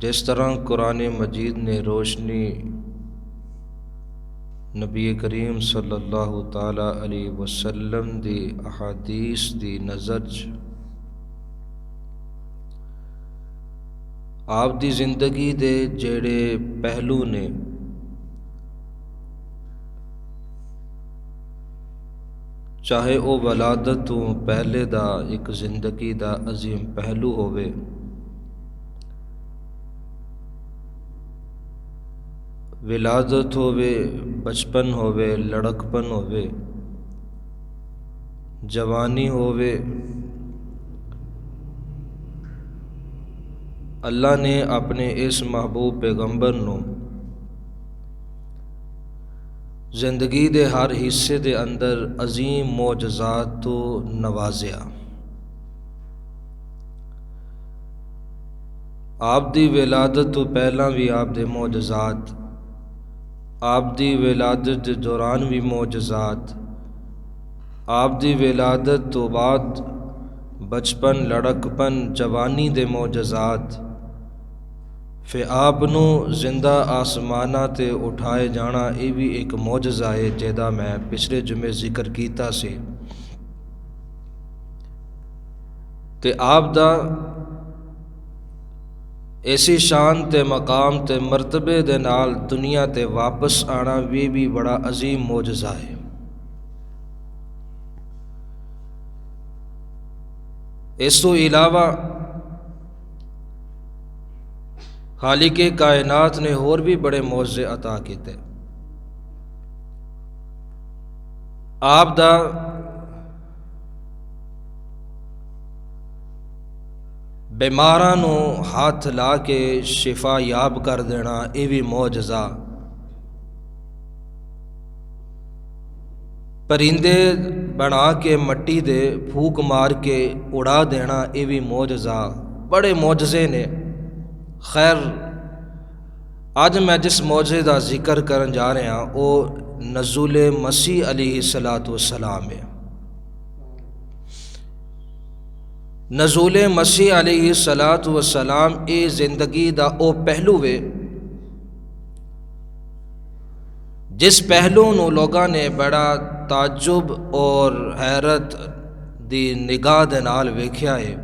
جس طرح قرآن مجید نے روشنی نبی کریم صلی اللہ تعالی علیہ وسلم دی احادیث دی نظر آپ دی زندگی دے جڑے پہلو نے چاہے وہ ولادت تو پہلے دا ایک زندگی دا عظیم پہلو ہوئے، ولادت ہوئے، بچپن ہوئے، لڑکپن ہوئے، جوانی ہوئے، اللہ نے اپنے اس محبوب پیغمبر نو زندگی دے ہر حصے دے اندر عظیم معجزات تو نوازیا۔ آپ دی ولادت تو پہلا بھی آپ دے معجزات، آپ دی ولادت دے دوران بھی معجزات، آپ دی ولادت تو بعد بچپن، لڑکپن، جوانی دے معجزات، پھر آپ نو زندہ آسمانہ تے اٹھائے جانا، یہ بھی ایک معجزہ ہے جہدا میں پچھلے جمعے ذکر کیتا سی۔ تے آپ دا ایسی شان تے مقام تے مرتبے دے نال دنیا تے واپس آنا بھی بڑا عظیم معجزہ ہے۔ اس تو علاوہ خالق کائنات نے اور بھی بڑے معجزے عطا کیتے۔ آپ دا بیماراں نو ہاتھ لا کے شفا یاب کر دینا، یہ بھی معجزہ۔ پرندے بنا کے مٹی دے پھونک مار کے اڑا دینا، یہ بھی معجزہ۔ بڑے معجزے نے۔ خیر اج میں جس معجزے دا ذکر کرن جا رہا ہوں وہ نزول مسیح علیہ السلام ہے۔ نزول مسیح علیہ السلام اے زندگی دا او پہلو ہے جس پہلو نو لوگاں نے بڑا تعجب اور حیرت دی نگاہ دے نال ویکھیا ہے،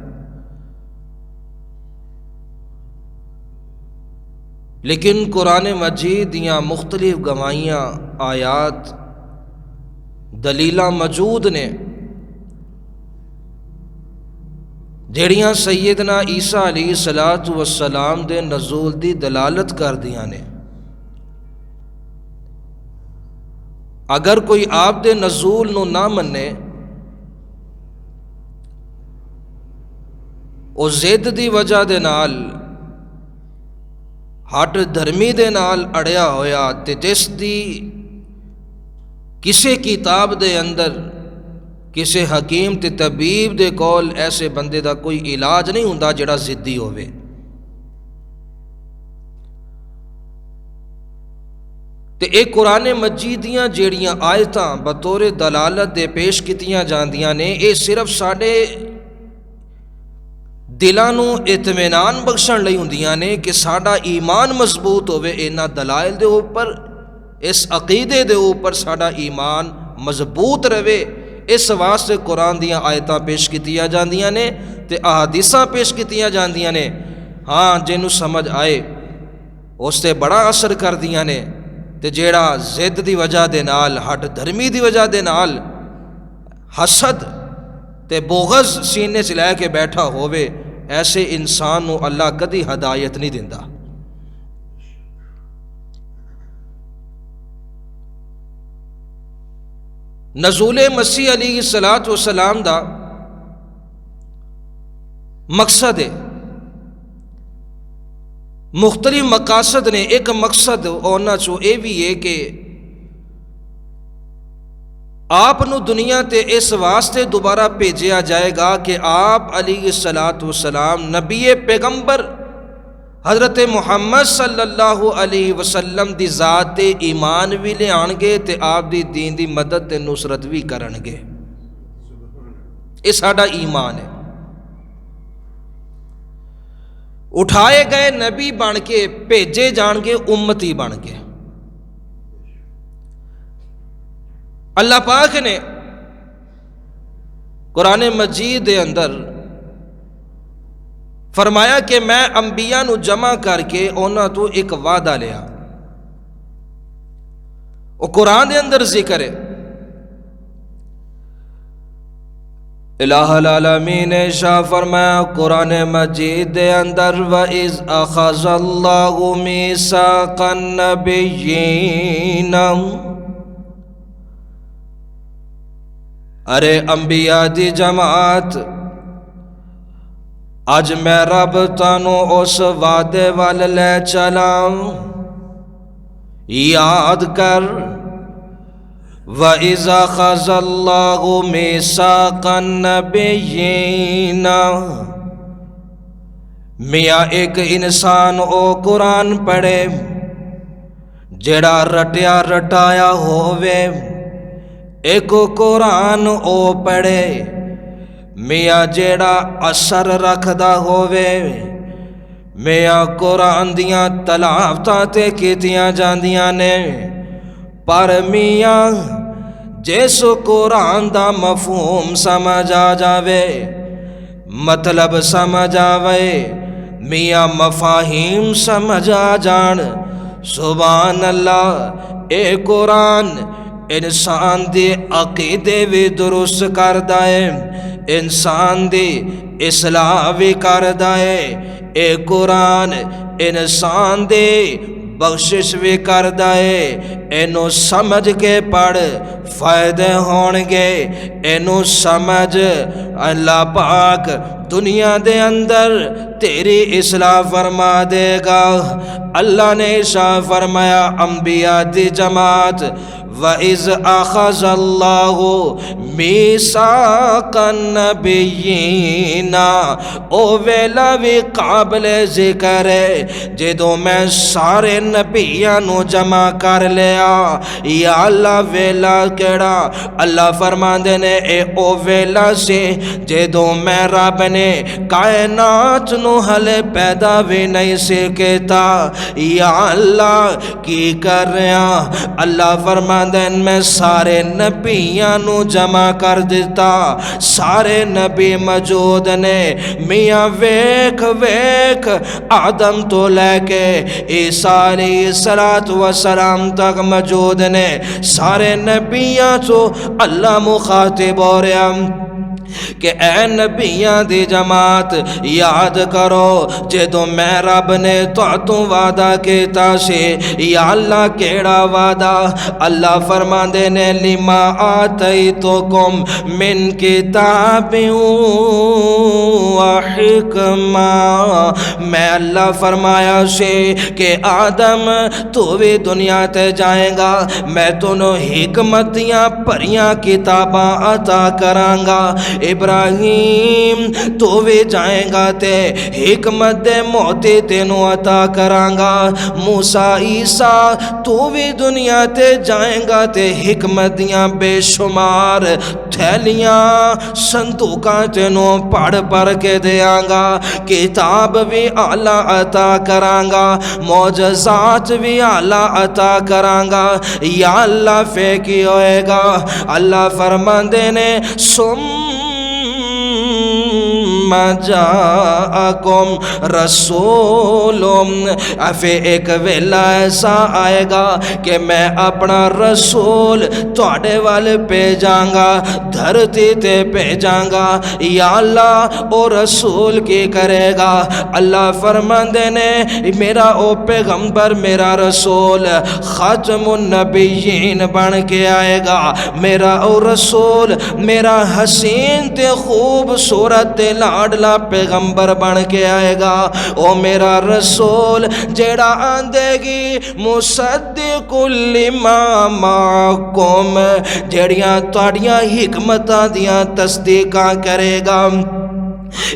لیکن قرآن مجید دیاں مختلف گواہیاں، آیات، دلیلاں موجود نے جڑیاں سیدنا عیسیٰ علیہ السلام دے نزول دی دلالت کر دیاں نے۔ اگر کوئی آپ دے نزول نو نہ منے، او ضد دی وجہ دے نال، ہٹ دھرمی دے نال اڑیا ہویا، تے جس دی کسے کتاب دے اندر کسے حکیم تے طبیب دے کول ایسے بندے دا کوئی علاج نہیں ہوندا جڑا ضدی ہوئے۔ تے ایک قرآن مجید دیاں جیڑیاں آیتاں بطور دلالت دے پیش کیتیاں جاندیاں نے، اے صرف ساڈے دلاں نو اطمینان بخشن لئی ہوندیاں نے کہ ساڈا ایمان مضبوط ہوئے، انہاں دلائل دے اوپر، اس عقیدے دے اوپر ساڈا ایمان مضبوط رہے، اس واسطے قرآن دیاں آیتاں پیش کیتیاں جاندیاں نے تے احادیثاں پیش کیتیاں جاندیاں نے۔ ہاں جنوں سمجھ آئے اس تے بڑا اثر کر دیاں نے، تے جیڑا ضد دی وجہ دے نال، ہٹ دھرمی دی وجہ دے نال حسد تے بغض سینے سے لے کے بیٹھا ہووے، ایسے انسان نو اللہ کدی ہدایت نہیں دیندا۔ نزول مسیح علیہ السلام دا مقصد ہے، مختلف مقاصد نے۔ ایک مقصد ہونا چو اے بھی ہے کہ آپ نو دنیا تے اس واسطے دوبارہ بھیجیا جائے گا کہ آپ علیہ السلام نبی پیغمبر حضرت محمد صلی اللہ علیہ وسلم دی ذات تے ایمان بھی لے آن گے تے آپ دی دین دی مدد تے نصرت بھی کرن گے۔ یہ ساڈا ایمان ہے۔ اٹھائے گئے نبی بن کے، بھیجے جان گے امتی بن کے۔ اللہ پاک نے قرآن مجید دے اندر فرمایا کہ میں انبیاء نو جمع کر کے انہاں تو ایک وعدہ لیا۔ وہ قرآن دے اندر ذکر ہے، الہ العالمین نے شاہ فرمایا قرآن مجید دے اندر وَإِذْ أَخَذَ اللَّهُ مِيثَاقَ النَّبِيِّينَ، ارے انبیاء دی جماعت، اج میں رب تانوں اس وعدے وال لے چلاں، یاد کر وَإِذْ أَخَذَ اللَّهُ مِيثَاقَ النَّبِيِّينَ۔ میاں ایک انسان او قرآن پڑھے جڑا رٹیا رٹایا ہووے، ایک قرآن او پڑھے میاں جڑا اثر رکھدا ہووے۔ میاں قرآن دیاں تلاوتاں تے کیتیاں جاندیاں نے، پر میاں جس قرآن دا مفہوم سمجھ آ جاوے، مطلب سمجھ آوے، میاں مفاہیم سمجھ آ جان، سبحان اللہ، اے قرآن انسان دی عقیدے بھی درست کردا ہے، انسان دی اصلاح بھی کردا ہے، اے قرآن انسان دی بخشش بھی کردا ہے۔ اینو سمجھ کے پڑھ فائدے ہون گے، اینو سمجھ اللہ پاک دنیا دے اندر تیری اصلاح فرما دے گا۔ اللہ نے ارشاد فرمایا انبیاء دی جماعت وَإِذْ أَخَذَ اللَّهُ مِيثَاقَ النَّبِيِّينَ، او ویلا بھی قابل ذکر ہے جدوں میں سارے نبیاں نو جمع کر لیا۔ یا اللہ ویلا کیڑا؟ اللہ فرماندے نے اے او ویلا سے جدوں میں رب نے کائنات نو ہلے پیدا بھی نہیں سے کیتا۔ یا اللہ کی کر رہا؟ اللہ فرماندے میں سارے نبیاں نو جمع کر دیتا، سارے نبی موجود نے، میاں ویکھ ویکھ آدم تو لے کے عیسیٰ علیہ السلام تک موجود نے، سارے نبیاں تو اللہ مخاطب ہو رہا کہ اے نبیاں دی جماعت یاد کرو جدوں میں رب نے تو وعدہ کیتا سی۔ یا اللہ کیڑا وعدہ؟ اللہ فرماندے نے لما آتیتکم من کتاب و حکمہ، میں اللہ فرمایا سی کہ آدم تو بھی دنیا تے جائیں گا، میں تنوں حکمتیاں پریاں کتاباں عطا کراں گا۔ ابراہیم تو بھی جائیں گا تے حکمت دے موتی تینوں عطا کراں گا۔ موسیٰ عیسیٰ تو بھی دنیا تے جائیں گا تے حکمت دیاں بے شمار تھیلیاں صندوقاں تینوں پڑھ پڑھ کے دیاں گا، کتاب بھی اعلیٰ عطا کراں گا، معجزات بھی اعلیٰ عطا کراں گا۔ یا اللہ فے کی ہوئے گا؟ اللہ فرماندے نے ثم جاءکم رسول، پھر ایک ویلا ایسا آئے گا کہ میں اپنا رسول تواڈے وال بھیجاں گا، دھرتی تے بھیجاں گا۔ یا اللہ او رسول کی کرے گا؟ اللہ فرماندے نے میرا او پیغمبر میرا رسول خاتم النبیین بن کے آئے گا، میرا او رسول میرا حسین تے خوبصورت تے لاڈلا پیغمبر بن کے آئے گا۔ او میرا رسول جیڑا آندے گی مصدق لما معکم، جیڑیاں تواڈیاں حکمتاں دیاں تصدیقاں کرے گا۔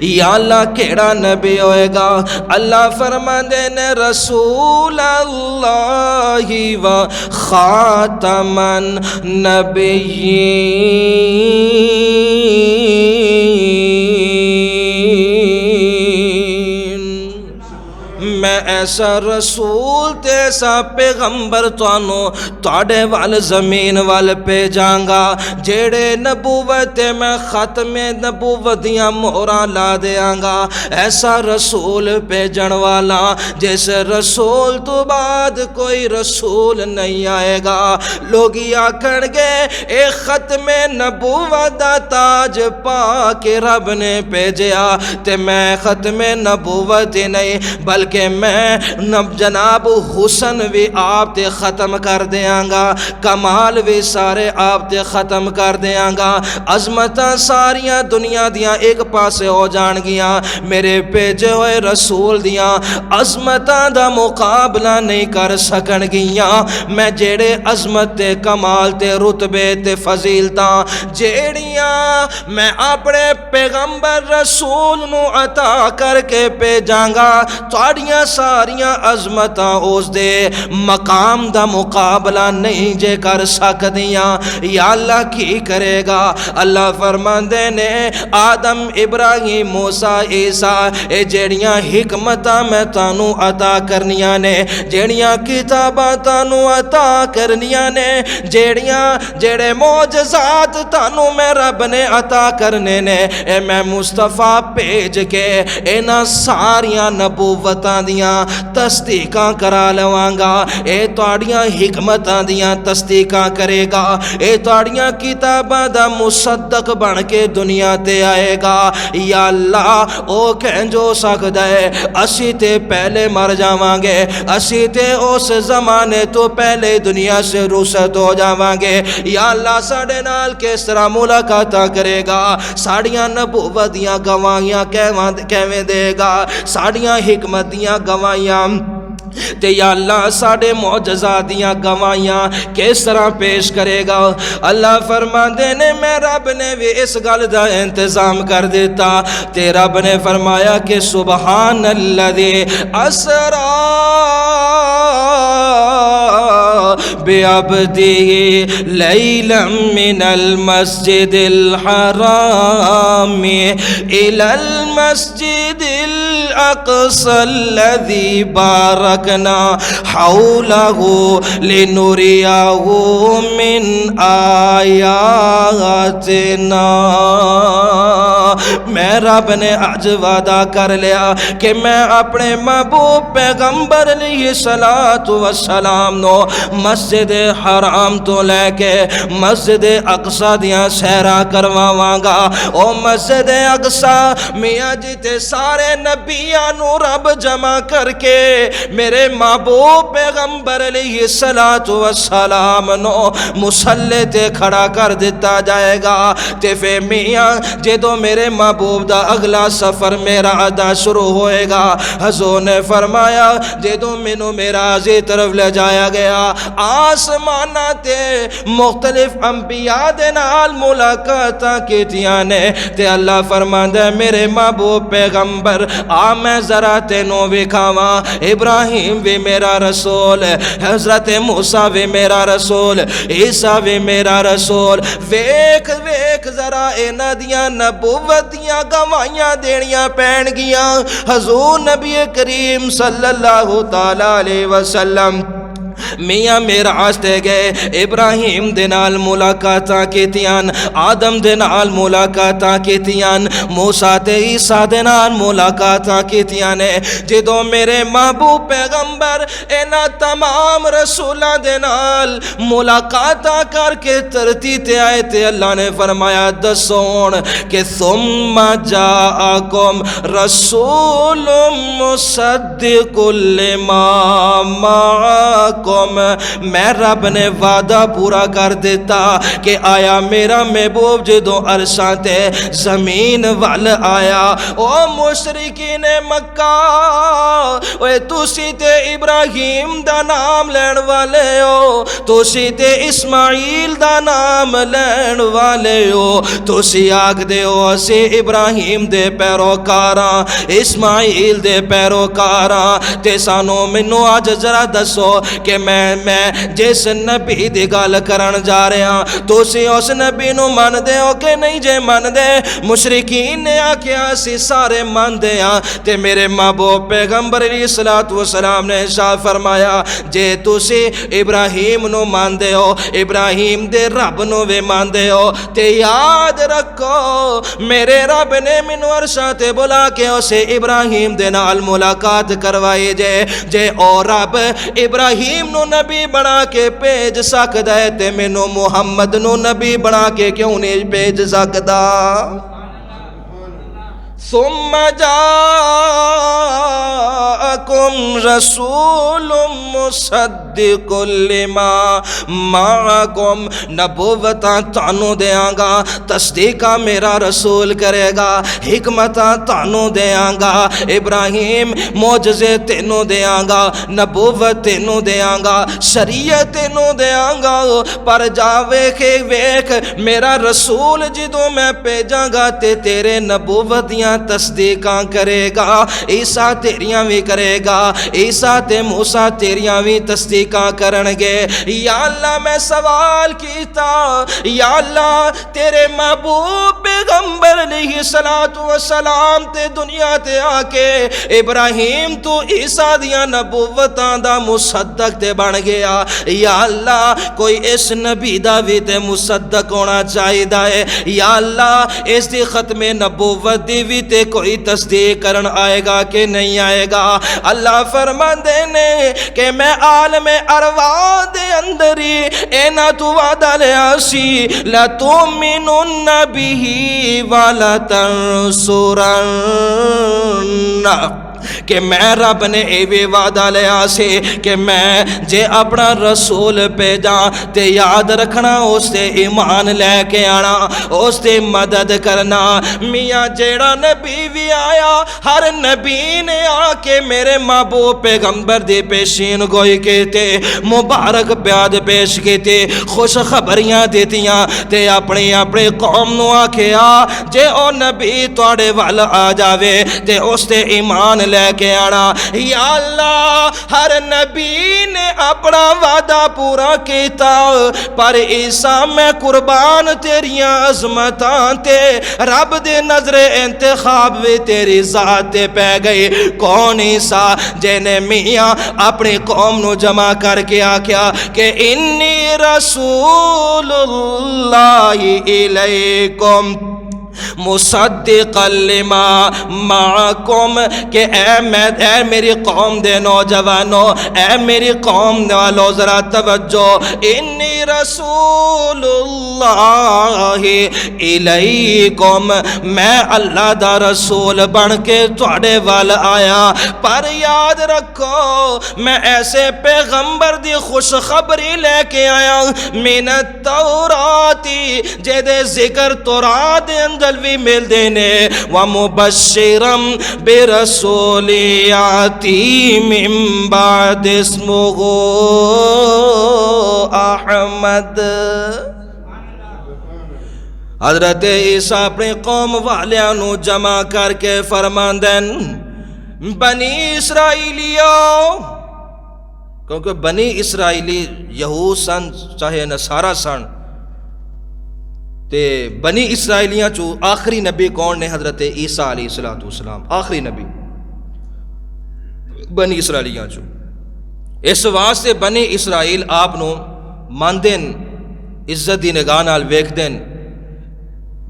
یا اللہ کیڑا نبی ہوئے گا؟ اللہ فرماندے نے رسول اللہ و خاتم النبیین۔ ایسا رسول تے ایسا پیغمبر تواڈے وال زمین وال بھیجاں گا جیڑے نبوت میں ختم نبوت دیاں مہراں لا دیاں گا. ایسا رسول بھیجن والا جس رسول تو بعد کوئی رسول نہیں آئے گا. لوگی آکھن گے اے ختم نبوت دا تاج پا کے رب نے بھیجیا تے میں ختم نبوت نہیں بلکہ میں جناب حسن بھی آپ تے ختم کر دیاں گا, کمال بھی سارے آپ تے ختم کر دیاں گا, عظمتاں ساریاں دنیا دیاں ایک پاسے ہو جان گیاں, میرے بھیجے ہوئے رسول دیاں عظمتاں دا مقابلہ نہیں کر سکن گیاں. میں جیڑے عظمت تے کمال تے رتبے تے فضیلتاں جیڑیاں میں اپنے پیغمبر رسول نو عطا کر کے بھیجاں گا تواڈیاں ساریاں عظمتاں اس دے مقام دا مقابلہ نہیں جے کر سکدیاں. یا اللہ کی کرے گا؟ اللہ فرماندے نے آدم ابراہیم موسیٰ عیسیٰ اے جیڑیاں حکمتاں میں تانوں عطا کرنیاں نے, جیڑیاں کتاباں تانوں عطا کرنیاں نے, جیڑے معجزات تانوں میں رب نے عطا کرنے نے, اے میں مصطفیٰ بھیج کے انہاں ساریاں نبوتاں دیاں تصدیقاں کرا لواں گا. اے تواڈیاں حکمتاں دیاں تصدیقاں کرے گا, اے تواڈیاں کتاباں دا مصدق بن کے دنیا تے آئے گا. یا اللہ او کہیں جو سکدا ہے اسی تے پہلے مر جاواں گے, اسی تے اس زمانے تو پہلے دنیا سے رخصت ہو جاواں گے. یا اللہ ساڈے نال کس طرح ملاقاتاں کرے گا, ساڈیاں نبوت دیاں گواہیاں کیویں دے گا, ساڈیاں حکمت دیاں گواہیاں تے یا اللہ ساڑھے معجزات دیاں گواہیاں کس طرح پیش کرے گا. اللہ فرماندے نے میں رب نے بھی اس گل دا انتظام کر دیتا تے رب نے فرمایا کہ سبحان الذی اسرا بعبده لیلا من المسجد الحرام الى المسجد الاقصى الذي باركنا حوله لنريه من آیاتنا. میں رب نے آج وعدہ کر لیا کہ میں اپنے محبوب پیغمبر علیہ السلام نو مسجد حرام تو لے کے مسجد اقصی دیاں سیرا کرواواں گا. او مسجد اقصی میاں جی تے سارے نبیاں نو رب جمع کر کے میرے محبوب پیغمبر علیہ السلام نو مصلی تے کھڑا کر دیتا جائے گا. تے پھر میاں جدوں میرے محبوب دا اگلا سفر میرا ادا شروع ہوئے گا. حضور نے فرمایا جدوں مینوں معراج طرف لے جایا گیا آسمانہ تے مختلف انبیاء دے نال ملاقاتاں کیتیاں نے تے اللہ فرماندا ہے میرے محبوب پیغمبر آ میں ذرا تینوں وکھاواں. ابراہیم بھی میرا رسول, حضرت موسیٰ بھی میرا رسول, عیسیٰ بھی میرا رسول. ویکھ ویکھ ذرا انہاں دیاں نبوت دیاں گواہیاں دینیاں پین گیاں. حضور نبی کریم صلی اللہ تعالی علیہ وسلم میاں معراج تے گئے, ابراہیم دے نال ملاقاتاں کیتیاں, آدم دے نال ملاقاتاں کیتیاں, موسیٰ تے عیسیٰ دے نال ملاقاتاں کیتیاں نے. جدوں میرے محبوب پیغمبر انہاں تمام رسولاں دے نال ملاقاتاں کر کے ترتی تے آئے تے اللہ نے فرمایا دسون کہ ثم جاءکم رسول مصدق لما معکم. میں رب نے وعدہ پورا کر دیتا کہ آیا میرا محبوب جدوں عرشاں تے زمین وال آیا او مشرکین مکہ اوے تسی تے ابراہیم دا نام لین والے ہو, تسی تے اسماعیل دا نام لین والے ہو, تسی آکھ دے ہو اسی ابراہیم دے پیروکاراں اسماعیل دے پیروکاراں تے سانو مینوں اج ذرا دسو کہ میں میں جس نبی دی گل کرن جا رہا تسی اس نبی نو من دے ہو کہ نہیں جے من دے مشرکین نے آکھیا سی سارے من دے ہاں تے میرے محبوب پیغمبر علیہ الصلوۃ والسلام نے ارشاد فرمایا جے تسی ابراہیم نو من دے ہو ابراہیم دے رب نو وے من دے ہو تے یاد رکھو میرے رب نے مینوں عرشاں تے بلا کے اسے ابراہیم دے نال ملاقات کروائی جے او رب ابراہیم نو نبی بنا کے بھیج سکدا ہے تے مینوں محمد نو نبی بنا کے کیوں نہیں بھیج سکدا ثم جاءکم رسول مصدق لما معکم نبوتاں تانوں دیاں گا تصدیقہ میرا رسول کرے گا حکمتاں تانوں دیاں گا ابراہیم معجزے تینوں دیاں گا نبوت تینوں دیاں گا شریعت تینوں دیاں گا پر جا ویکھ میرا رسول جدوں میں بھیجاں گا تے تیرے نبوت دیاں تصدیقاں کرے گا عیسیٰ تیریاں بھی کرے گا عیسیٰ تے موسیٰ تیریاں بھی تصدیقاں کرنگے یا اللہ میں سوال کیتا یا اللہ تیرے محبوب پیغمبر علیہ السلام تے دنیا تے آکے ابراہیم تو عیسیٰ دیاں نبوتاں دا مصدق تے بن گیا یا اللہ کوئی اس نبی دا بھی تے مصدق ہونا چاہیے ہے یا اللہ اس دی ختم نبوت دی بھی تے کوئی تصدیق کرن آئے گا کہ نہیں آئے گا اللہ فرماندے نے کہ میں عالم ارواح دے اندری اینا تو وعدہ لیا سی لَتُؤْمِنُنَّ بِهِ وَلَتَنْصُرَنَّ کہ میں رب نے اے بھی وعدہ لیا سے کہ میں جے اپنا رسول بھیجاں تے یاد رکھنا اس تے ایمان لے کے آنا اس تے مدد کرنا میاں جیڑا نبی بھی آیا ہر نبی نے آ کے میرے محبوب پیغمبر دی پیشین گوئی کہتے مبارک بیاد پیش کہتے خوش خبریاں دیتیاں تے اپنی قوم نو آکھیا جے او نبی توڑے وال آ جاوے تے اس تے ایمان لے کے آنا یا اللہ ہر نبی نے اپنا وعدہ پورا کیتا پر عیسیٰ میں قربان تیریاں عظمتاں تے رب دے نظر انتخاب بھی تیری ذات تے پہ گئی کون عیسیٰ جنہیں میاں اپنی قوم نو جمع کر کے آکھیا کہ انی رسول اللہ الیکم مصدقا لما معکم کہ اے میری قوم دے نوجوانوں اے میری قوم دے والو ذرا توجہ انی رسول اللہ الیکم میں اللہ دا رسول بن کے تواڈے وال آیا پر یاد رکھو میں ایسے پیغمبر دی خوشخبری لے کے آیا من التوراتی جے دے ذکر تورات دے اندر بھی مل دینے وَمُبَشِّرًا بِرَسُولِ يَأْتِي مِن بَعْدِ اسْمُهُ احمد حضرت عیسیٰ اپنی قوم والیاں نو جمع کر کے فرماندن بنی اسرائیلیوں کیونکہ بنی اسرائیلی یہود سن چاہے نصارہ سن تے بنی اسرائیلیاں چو آخری نبی کون نے حضرت عیسیٰ علیہ السلام آخری نبی بنی اسرائیلیاں چو اس واسطے بنی اسرائیل آپ نو ماندن عزت دی نگاہ نال ویکھ دن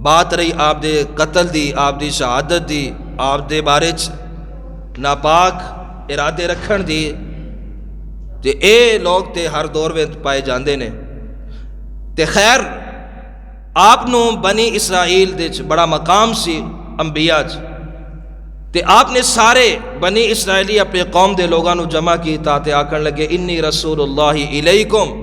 بات رہی آپ دے قتل دی آپ دی شہادت دی آپ دے بارے ناپاک ارادے رکھن دی تے اے لوگ تے ہر دور میں پائے جاندے نے تے خیر آپ نو بنی اسرائیل دے بڑا مقام سی انبیاء تے آپ نے سارے بنی اسرائیلی اپنے قوم دے لوگاں نو جمع کی تے آکھن لگے انی رسول اللہ الیکم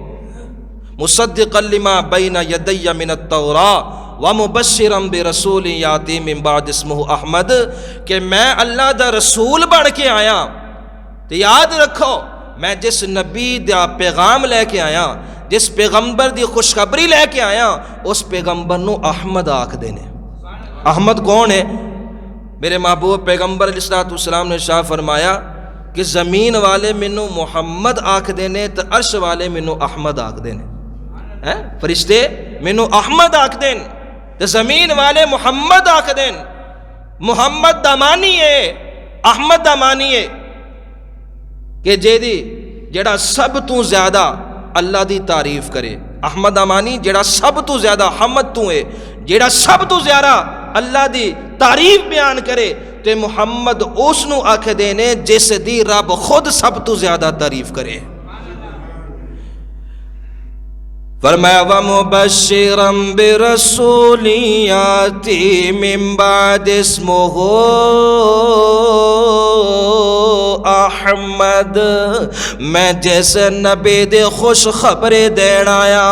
مصدقا لما بین یدی من التوراۃ ومبشرا برسول یاتی من بعد اسمہ احمد کہ میں اللہ دا رسول بن کے آیا تے یاد رکھو میں جس نبی دا پیغام لے کے آیا جس پیغمبر دی خوشخبری لے کے آیا اس پیغمبر نو احمد آکھ دینے احمد کون ہے میرے محبوب پیغمبر علیہ السلام نے شاہ فرمایا کہ زمین والے مینوں محمد آکھدے نے تے عرش والے مینوں احمد آکھدے نے. فرشتے مینوں احمد آکھدے نے تے زمین والے محمد آکھدے نے. محمد دا معنی ہے، احمد دا معنی ہے کہ جیڑا سب تو زیادہ اللہ دی تعریف کرے. احمد دا معنی جیڑا سب تو زیادہ حمد تو ہے، جیڑا سب تو زیادہ اللہ دی تعریف بیان کرے تے محمد اس نو آکھ دینے جس دی رب خود سب تو زیادہ تعریف کرے. فرمایا وَمُبَشِّرًا بِرَسُولٍ يَأْتِي مِن بَعْدِ اسْمُهُ احمد. میں جس نبی دے خوش خبریں دین آیا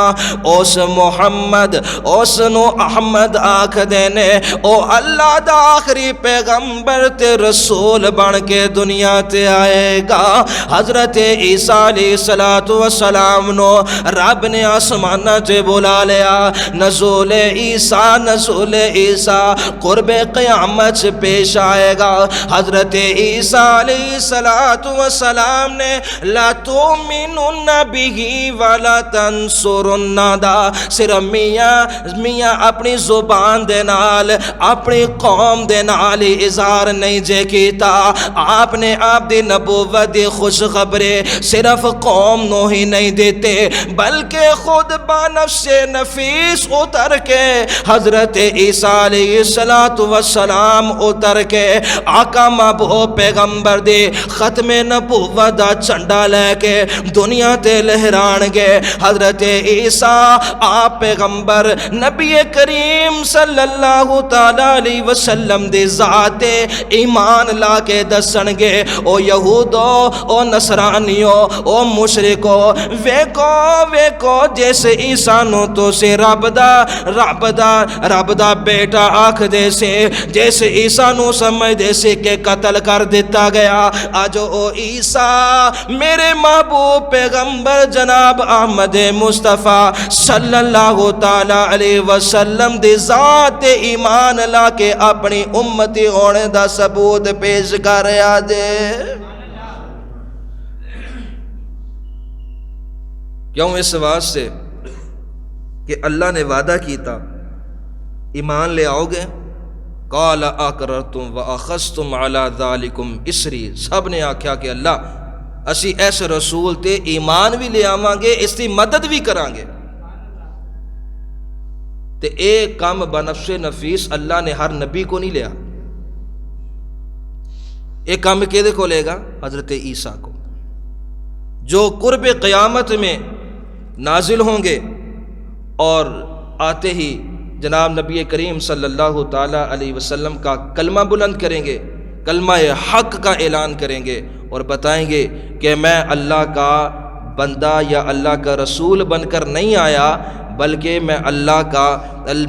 اس محمد اس نو احمد آکھ دینے. او اللہ دا آخری پیغمبر تے رسول بن کے دنیا تے آئے گا. حضرت عیسیٰ علیہ السلام نو رب نے آسمانہ تے بلا لیا. نزول عیسیٰ قرب قیامت سے پیش آئے گا. حضرت عیسیٰ علیہ السلام نے لا تؤمنن به ولا تنصرن دا صرف میاں اپنی زبان دے نال اپنی قوم دے نال اظہار نہیں جے کیتا. آپ نے آپ دی نبوت دی خوش خبریں صرف قوم نو ہی نہیں دیتے بلکہ خود بنفس نفیس اتر کے حضرت عیسیٰ علیہ السلام اتر کے آقا محبوب پیغمبر دے ختم نبوت دا چنڈا لے کے دنیا تے لہران گے. حضرت عیسیٰ آپ پیغمبر نبی کریم صلی اللہ تعالی علیہ وسلم دے ذات ایمان لا کے دسن گے. او یہودو او نصرانیو او مشرکو ویکو جیسے عیسیٰ نو تو سے رب دا بیٹا آکھ دے سے جیسے عیسیٰ نو سمجھ دے سے کہ قتل کر دیتا گیا. آج او عیسیٰ میرے محبوب پیغمبر جناب احمد مصطفیٰ صلی اللہ تعالی علیہ وسلم دی ذات ایمان لا کے اپنی امتی ہونے دا ثبوت پیش کر رہا دے. کیوں؟ اس واسطے کہ اللہ نے وعدہ کیتا ایمان لے آؤ گے. قال اقررتم واخذتم على ذلكم اسری. سب نے آکھیا کہ اللہ اسی ایسے رسول تے ایمان بھی لے آواں گے اس دی مدد بھی کران گے. تے اے کام بنفس نفیس اللہ نے ہر نبی کو نہیں لیا. ایک کام کدے کو لے گا؟ حضرت عیسیٰ کو، جو قرب قیامت میں نازل ہوں گے اور آتے ہی جناب نبی کریم صلی اللہ تعالی علیہ وسلم کا کلمہ بلند کریں گے، کلمہ حق کا اعلان کریں گے اور بتائیں گے کہ میں اللہ کا بندہ یا اللہ کا رسول بن کر نہیں آیا بلکہ میں اللہ کا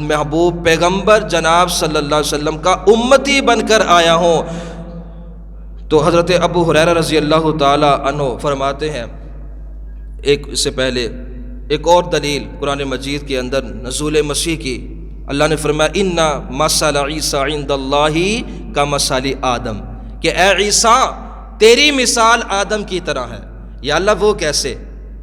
محبوب پیغمبر جناب صلی اللہ علیہ وسلم کا امتی بن کر آیا ہوں. تو حضرت ابو ہریرہ رضی اللہ تعالی عنہ فرماتے ہیں اس سے پہلے ایک اور دلیل قرآن مجید کے اندر نزول مسیح کی. اللہ نے فرمایا ان مثل عیسیٰ عند اللہ کمثل آدم، کہ اے عیسیٰ تیری مثال آدم کی طرح ہے. یا اللہ وہ کیسے؟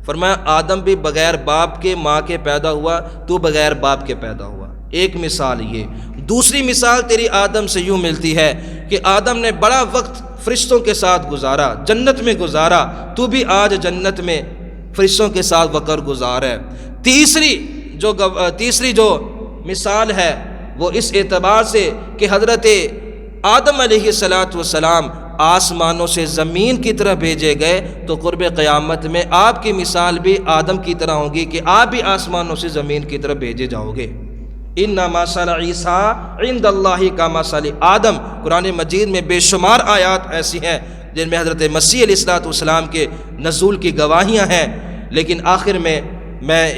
فرمایا آدم بھی بغیر باپ کے ماں کے پیدا ہوا، تو بغیر باپ کے پیدا ہوا. ایک مثال یہ. دوسری مثال تیری آدم سے یوں ملتی ہے کہ آدم نے بڑا وقت فرشتوں کے ساتھ گزارا، جنت میں گزارا، تو بھی آج جنت میں فرشتوں کے ساتھ وقت گزار ہے. تیسری جو مثال ہے وہ اس اعتبار سے کہ حضرت آدم علیہ السلام آسمانوں سے زمین کی طرح بھیجے گئے، تو قرب قیامت میں آپ کی مثال بھی آدم کی طرح ہوگی کہ آپ بھی آسمانوں سے زمین کی طرح بھیجے جاؤ گے. ان مثل عیسیٰ عند اللہ کمثل آدم. قرآن مجید میں بے شمار آیات ایسی ہیں جن میں حضرت مسیح علیہ السلام کے نزول کی گواہیاں ہیں. لیکن آخر میں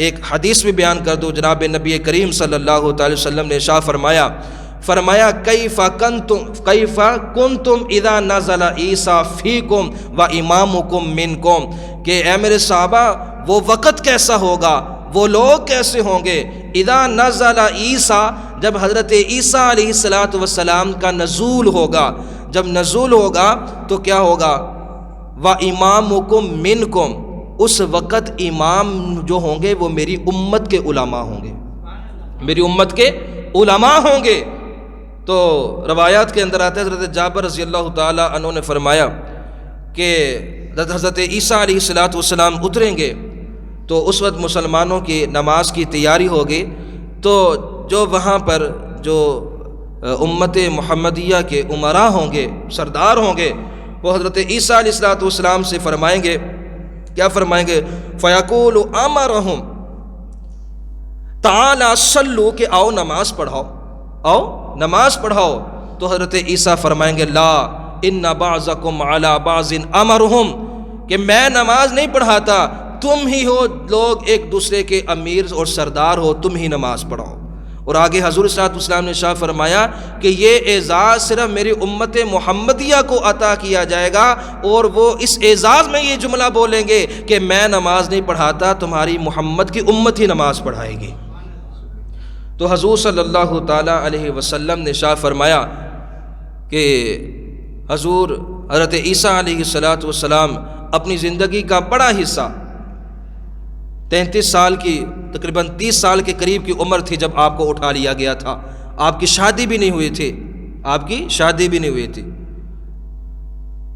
ایک حدیث بھی بیان کر دوں. جناب نبی کریم صلی اللہ تعالی وسلم نے ارشاد فرمایا کیف کنتم اذا نزل عیسیٰ فیکم و امامکم منکم، کہ اے میرے صحابہ وہ وقت کیسا ہوگا، وہ لوگ کیسے ہوں گے. اذا نزل عیسیٰ، جب حضرت عیسیٰ علیہ السلام کا نزول ہوگا. جب نزول ہوگا تو کیا ہوگا؟ و امامکم منکم، اس وقت امام جو ہوں گے وہ میری امت کے علماء ہوں گے، میری امت کے علماء ہوں گے۔ تو روایات کے اندر آتا ہے حضرت جابر رضی اللہ تعالیٰ عنہ نے فرمایا کہ حضرت عیسیٰ علیہ السلام اتریں گے تو اس وقت مسلمانوں کی نماز کی تیاری ہوگی، تو جو وہاں پر جو امت محمدیہ کے امراء ہوں گے، سردار ہوں گے، وہ حضرت عیسیٰ علیہ السلام سے فرمائیں گے، کیا فرمائیں گے؟ فَيَقُولُ أَمَرَهُمْ تَعَالَى صَلُّوا، کہ آؤ نماز پڑھاؤ، آؤ نماز پڑھاؤ۔ تو حضرت عیسیٰ فرمائیں گے لا ان بعضکم علی بعض امرہم، کہ میں نماز نہیں پڑھاتا، تم ہی ہو لوگ ایک دوسرے کے امیر اور سردار ہو، تم ہی نماز پڑھاؤ۔ اور آگے حضور صلی اللہ علیہ وسلم نے ارشاد فرمایا کہ یہ اعزاز صرف میری امت محمدیہ کو عطا کیا جائے گا، اور وہ اس اعزاز میں یہ جملہ بولیں گے کہ میں نماز نہیں پڑھاتا، تمہاری محمد کی امت ہی نماز پڑھائے گی۔ تو حضور صلی اللہ تعالیٰ علیہ وسلم نے ارشاد فرمایا کہ حضور حضرت عیسیٰ علیہ السلام اپنی زندگی کا بڑا حصہ 33 سال کی، تقریباً 30 سال کے قریب کی عمر تھی جب آپ کو اٹھا لیا گیا تھا، آپ کی شادی بھی نہیں ہوئی تھی، آپ کی شادی بھی نہیں ہوئی تھی۔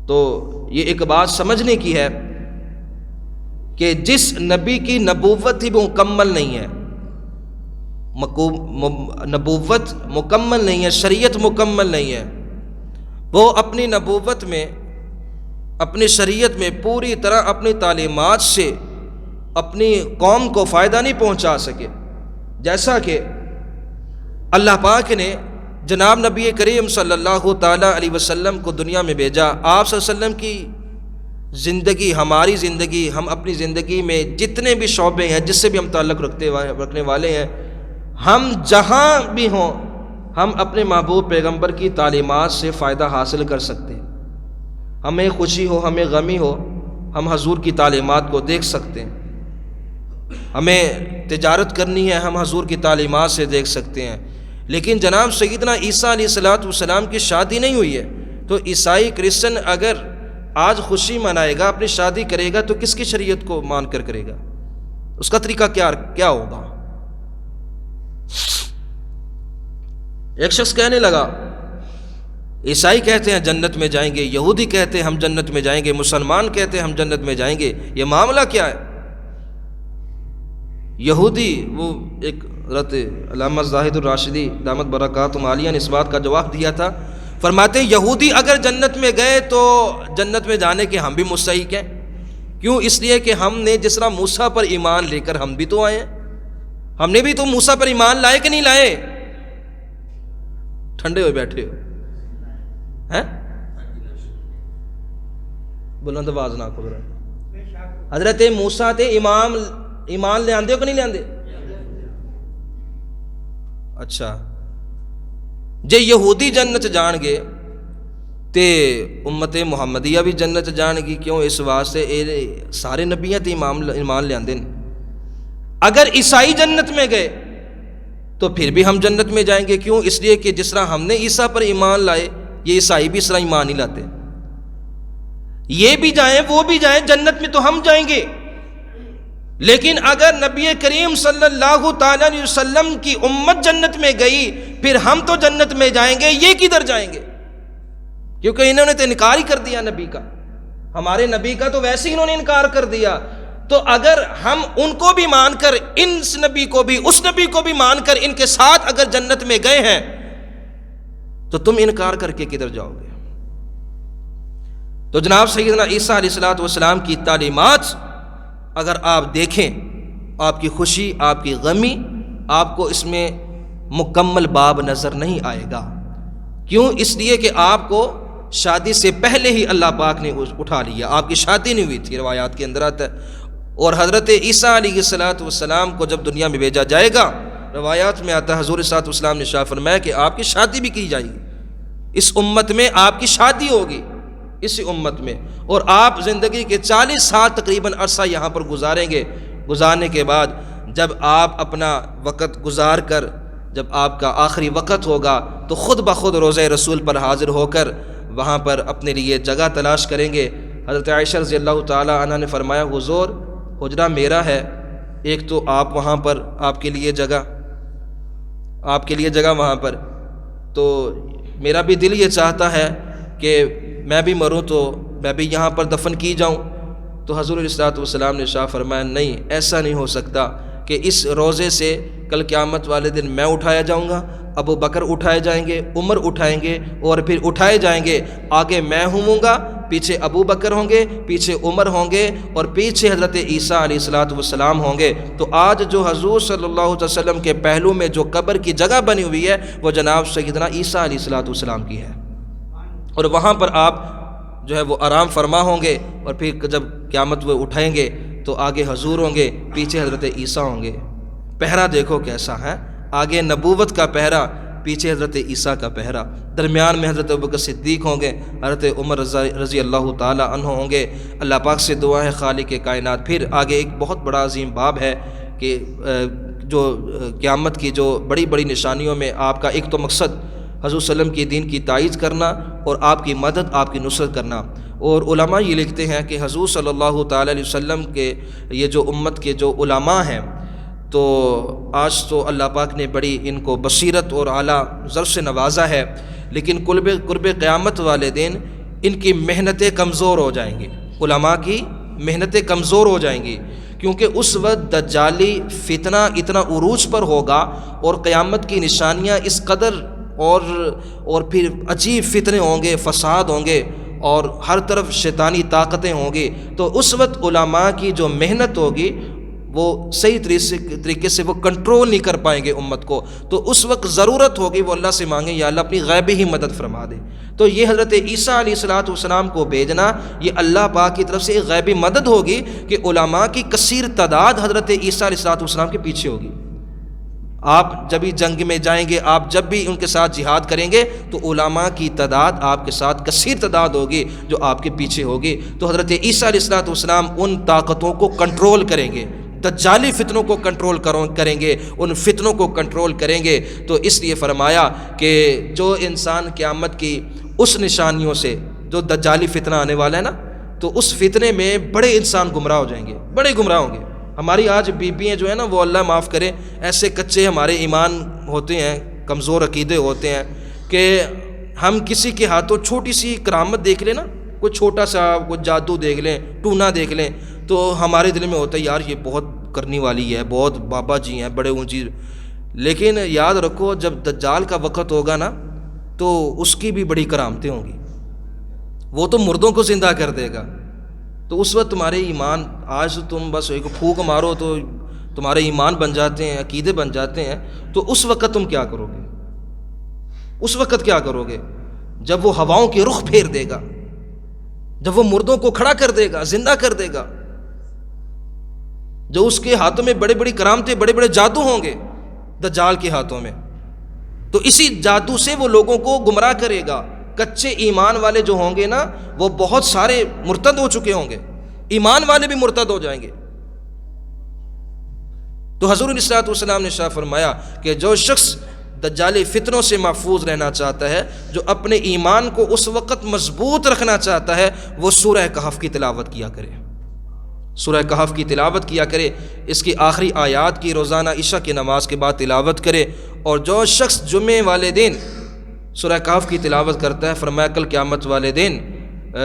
تو یہ ایک بات سمجھنے کی ہے کہ جس نبی کی نبوت ہی مکمل نہیں ہے، نبوت مکمل نہیں ہے، شریعت مکمل نہیں ہے، وہ اپنی نبوت میں، اپنی شریعت میں پوری طرح اپنی تعلیمات سے اپنی قوم کو فائدہ نہیں پہنچا سکے۔ جیسا کہ اللہ پاک نے جناب نبی کریم صلی اللہ تعالیٰ علیہ وسلم کو دنیا میں بھیجا، آپ صلی اللہ علیہ وسلم کی زندگی، ہماری زندگی، ہم اپنی زندگی میں جتنے بھی شعبے ہیں، جس سے بھی ہم تعلق رکھنے والے ہیں، ہم جہاں بھی ہوں ہم اپنے محبوب پیغمبر کی تعلیمات سے فائدہ حاصل کر سکتے ہیں۔ ہمیں خوشی ہو، ہمیں غمی ہو، ہم حضور کی تعلیمات کو دیکھ سکتے ہیں۔ ہمیں تجارت کرنی ہے، ہم حضور کی تعلیمات سے دیکھ سکتے ہیں۔ لیکن جناب سیدنا عیسیٰ علیہ السلام کی شادی نہیں ہوئی ہے، تو عیسائی کرسچن اگر آج خوشی منائے گا، اپنی شادی کرے گا، تو کس کی شریعت کو مان کر کرے گا؟ اس کا طریقہ کیا ہوگا؟ ایک شخص کہنے لگا، عیسائی کہتے ہیں جنت میں جائیں گے، یہودی کہتے ہیں ہم جنت میں جائیں گے، مسلمان کہتے ہیں ہم جنت میں جائیں گے، یہ معاملہ کیا ہے؟ یہودی، وہ ایک حضرت علامہ زاہد الراشدی دامت برکاتہم عالیہ نے اس بات کا جواب دیا تھا، فرماتے ہیں یہودی اگر جنت میں گئے تو جنت میں جانے کے ہم بھی مستحق ہیں۔ کیوں؟ اس لیے کہ ہم نے جس طرح موسیٰ پر ایمان لے کر ہم بھی تو آئے ہیں، ہم نے بھی تو موسیٰ پر ایمان لائے کہ نہیں لائے؟ ٹھنڈے ہوئے بیٹھے ہو ہیں؟ بلند آواز نہ کرو۔ حضرت موسیٰ تے ایمان لے آندے ہو کہ نہیں لے آندے؟ اچھا جے یہودی جنت جان گے تے امت محمدیہ بھی جنت جان گی، کیوں؟ اس واسطے سارے نبیاں تے ایمان لے آندے۔ اگر عیسائی جنت میں گئے تو پھر بھی ہم جنت میں جائیں گے، کیوں؟ اس لیے کہ جس طرح ہم نے عیسیٰ پر ایمان لائے، یہ عیسائی بھی اس طرح ایمان ہی لاتے، یہ بھی جائیں وہ بھی جائیں، جنت میں تو ہم جائیں گے۔ لیکن اگر نبی کریم صلی اللہ تعالیٰ علیہ وسلم کی امت جنت میں گئی، پھر ہم تو جنت میں جائیں گے، یہ کدھر جائیں گے؟ کیونکہ انہوں نے تو انکار ہی کر دیا نبی کا، ہمارے نبی کا تو ویسے ہی انہوں نے انکار کر دیا۔ تو اگر ہم ان کو بھی مان کر، اس نبی کو بھی، اس نبی کو بھی مان کر ان کے ساتھ اگر جنت میں گئے ہیں، تو تم انکار کر کے کدھر جاؤ گے؟ تو جناب سیدنا عیسیٰ علیہ السلام کی تعلیمات اگر آپ دیکھیں، آپ کی خوشی، آپ کی غمی، آپ کو اس میں مکمل باب نظر نہیں آئے گا۔ کیوں؟ اس لیے کہ آپ کو شادی سے پہلے ہی اللہ پاک نے اٹھا لیا، آپ کی شادی نہیں ہوئی تھی، روایات کے اندر آتا ہے۔ اور حضرت عیسیٰ علیہ السلام کو جب دنیا میں بھیجا جائے گا، روایات میں آتا ہے حضور صلی اللہ علیہ وسلم نے ارشاد فرمایا کہ آپ کی شادی بھی کی جائے گی، اس امت میں آپ کی شادی ہوگی، اسی امت میں، اور آپ زندگی کے 40 سال تقریباً عرصہ یہاں پر گزاریں گے۔ گزارنے کے بعد جب آپ اپنا وقت گزار کر، جب آپ کا آخری وقت ہوگا، تو خود بخود روضہ رسول پر حاضر ہو کر وہاں پر اپنے لیے جگہ تلاش کریں گے۔ حضرت عائشہ رضی اللہ تعالی عنہ نے فرمایا حضور حجرہ میرا ہے، ایک تو آپ وہاں پر آپ کے لیے جگہ وہاں پر، تو میرا بھی دل یہ چاہتا ہے کہ میں بھی مروں تو میں بھی یہاں پر دفن کی جاؤں۔ تو حضور علیہ الصلوۃ والسلام نے ارشاد فرمایا نہیں، ایسا نہیں ہو سکتا کہ اس روضے سے کل قیامت والے دن میں اٹھایا جاؤں گا، ابو بکر اٹھائے جائیں گے، عمر اٹھائیں گے، اور پھر اٹھائے جائیں گے، آگے میں ہوں گا، پیچھے ابو بکر ہوں گے، پیچھے عمر ہوں گے، اور پیچھے حضرت عیسیٰ علیہ الصلوۃ والسلام ہوں گے۔ تو آج جو حضور صلی اللہ علیہ وسلم کے پہلو میں جو قبر کی جگہ بنی ہوئی ہے وہ جناب سیدنا عیسیٰ علیہ الصلوۃ والسلام کی ہے، اور وہاں پر آپ جو ہے وہ آرام فرما ہوں گے، اور پھر جب قیامت وہ اٹھائیں گے تو آگے حضور ہوں گے، پیچھے حضرت عیسیٰ ہوں گے۔ پہرا دیکھو کیسا ہے، آگے نبوت کا پہرا، پیچھے حضرت عیسیٰ کا پہرا، درمیان میں حضرت ابوبکر صدیق ہوں گے، حضرت عمر رضی اللہ تعالی عنہ ہوں گے۔ اللہ پاک سے دعا ہے خالق کائنات۔ پھر آگے ایک بہت بڑا عظیم باب ہے کہ جو قیامت کی جو بڑی بڑی نشانیوں میں آپ کا ایک تو مقصد حضور صلی اللہ علیہ وسلم کی دین کی تائید کرنا اور آپ کی مدد، آپ کی نصرت کرنا۔ اور علماء یہ لکھتے ہیں کہ حضور صلی اللہ تعالی علیہ وسلم کے یہ جو امت کے جو علماء ہیں، تو آج تو اللہ پاک نے بڑی ان کو بصیرت اور اعلیٰ ظرف سے نوازا ہے، لیکن قرب قیامت والے دن ان کی محنتیں کمزور ہو جائیں گی، علماء کی محنتیں کمزور ہو جائیں گی، کیونکہ اس وقت دجالی فتنہ اتنا عروج پر ہوگا اور قیامت کی نشانیاں اس قدر اور پھر عجیب فتنے ہوں گے، فساد ہوں گے، اور ہر طرف شیطانی طاقتیں ہوں گی۔ تو اس وقت علماء کی جو محنت ہوگی وہ صحیح طریقے سے وہ کنٹرول نہیں کر پائیں گے امت کو، تو اس وقت ضرورت ہوگی وہ اللہ سے مانگیں یا اللہ اپنی غیبی ہی مدد فرما دے۔ تو یہ حضرت عیسیٰ علیہ الصلوۃ والسلام کو بھیجنا یہ اللہ پاک کی طرف سے ایک غیبی مدد ہوگی کہ علماء کی کثیر تعداد حضرت عیسیٰ علیہ الصلوۃ والسلام کے پیچھے ہوگی۔ آپ جب بھی جنگ میں جائیں گے، آپ جب بھی ان کے ساتھ جہاد کریں گے تو علماء کی تعداد آپ کے ساتھ کثیر تعداد ہوگی جو آپ کے پیچھے ہوگی۔ تو حضرت عیسیٰ علیہ الصلوۃ والسلام ان طاقتوں کو کنٹرول کریں گے، دجالی فتنوں کو کنٹرول کریں گے، ان فتنوں کو کنٹرول کریں گے۔ تو اس لیے فرمایا کہ جو انسان قیامت کی اس نشانیوں سے جو دجالی فتنہ آنے والا ہے نا، تو اس فتنے میں بڑے انسان گمراہ ہو جائیں گے، بڑے گمراہ ہوں گے۔ ہماری آج بیویاں جو ہیں نا، وہ اللہ معاف کرے، ایسے کچے ہمارے ایمان ہوتے ہیں، کمزور عقیدے ہوتے ہیں کہ ہم کسی کے ہاتھوں چھوٹی سی کرامت دیکھ لیں نا، کوئی چھوٹا سا کوئی جادو دیکھ لیں، ٹونا دیکھ لیں، تو ہمارے دل میں ہوتا ہے یار یہ بہت کرنے والی ہے، بہت بابا جی ہیں، بڑے اونچی۔ لیکن یاد رکھو جب دجال کا وقت ہوگا نا تو اس کی بھی بڑی کرامتیں ہوں گی، وہ تو مردوں کو زندہ کر دے گا۔ تو اس وقت تمہارے ایمان، آج تم بس ایک پھونک مارو تو تمہارے ایمان بن جاتے ہیں، عقیدے بن جاتے ہیں، تو اس وقت تم کیا کرو گے؟ اس وقت کیا کرو گے جب وہ ہواؤں کے رخ پھیر دے گا، جب وہ مردوں کو کھڑا کر دے گا، زندہ کر دے گا، جو اس کے ہاتھوں میں بڑے بڑی کرامتیں، بڑے بڑے جادو ہوں گے دجال کے ہاتھوں میں، تو اسی جادو سے وہ لوگوں کو گمراہ کرے گا۔ کچے ایمان والے جو ہوں گے نا، وہ بہت سارے مرتد ہو چکے ہوں گے، ایمان والے بھی مرتد ہو جائیں گے۔ تو حضور علیہ الصلوۃ والسلام نے ارشاد فرمایا کہ جو شخص دجالی فتنوں سے محفوظ رہنا چاہتا ہے، جو اپنے ایمان کو اس وقت مضبوط رکھنا چاہتا ہے، وہ سورہ کہف کی تلاوت کیا کرے، سورہ کہف کی تلاوت کیا کرے، اس کی آخری آیات کی روزانہ عشاء کی نماز کے بعد تلاوت کرے۔ اور جو شخص جمعے والے دن سورہ کہف کی تلاوت کرتا ہے، فرمایا کل قیامت والے دن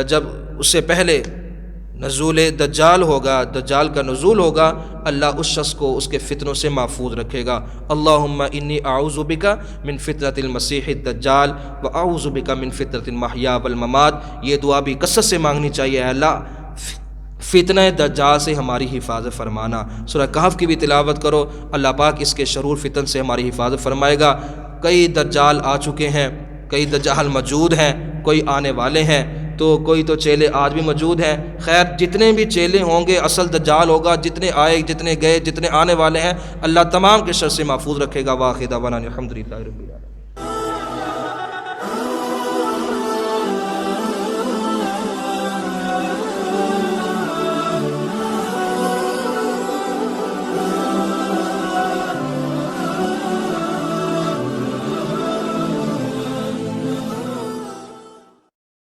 جب اس سے پہلے نزول دجال ہوگا، دجال کا نزول ہوگا، اللہ اس شخص کو اس کے فتنوں سے محفوظ رکھے گا۔ اللہم انی اعوذ بک من فتنۃ المسیح الدجال واعوذ بک من فتنۃ المحیا والممات۔ یہ دعا بھی کثرت سے مانگنی چاہیے، اے اللہ فتنہ دجال سے ہماری حفاظت فرمانا۔ سورہ کہف کی بھی تلاوت کرو، اللہ پاک اس کے شرور فتن سے ہماری حفاظت فرمائے گا۔ کئی دجال آ چکے ہیں، کئی دجال موجود ہیں، کوئی آنے والے ہیں، تو کوئی تو چیلے آج بھی موجود ہیں۔ خیر جتنے بھی چیلے ہوں گے اصل دجال ہوگا، جتنے آئے، جتنے گئے، جتنے آنے والے ہیں، اللہ تمام کے شر سے محفوظ رکھے گا۔ واخر دعوانا الحمدللہ رب العالمین۔